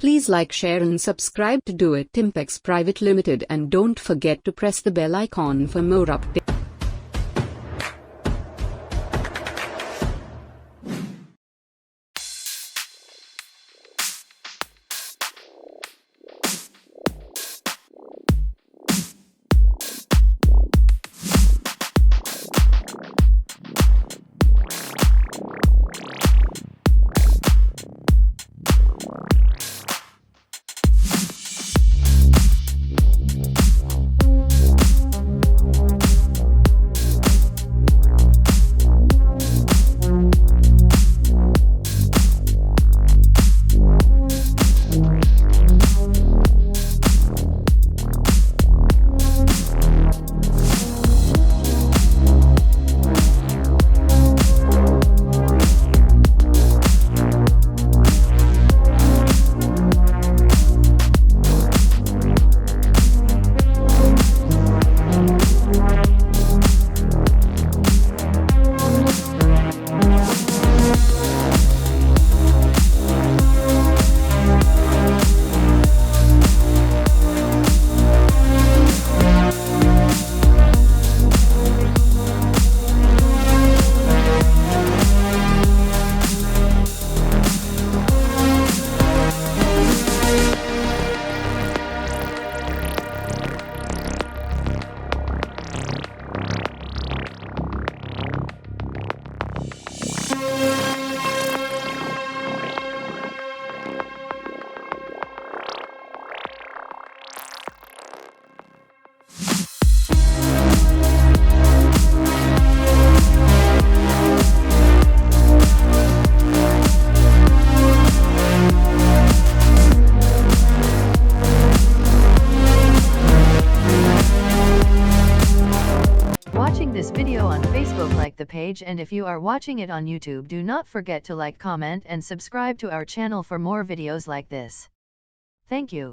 Please like, share and subscribe to Do It Impex Pvt Limited, and don't forget to press the bell icon for more updates. Watching this video on Facebook, like the page, and if you are watching it on YouTube, do not forget to like, comment and subscribe to our channel for more videos like this. Thank you.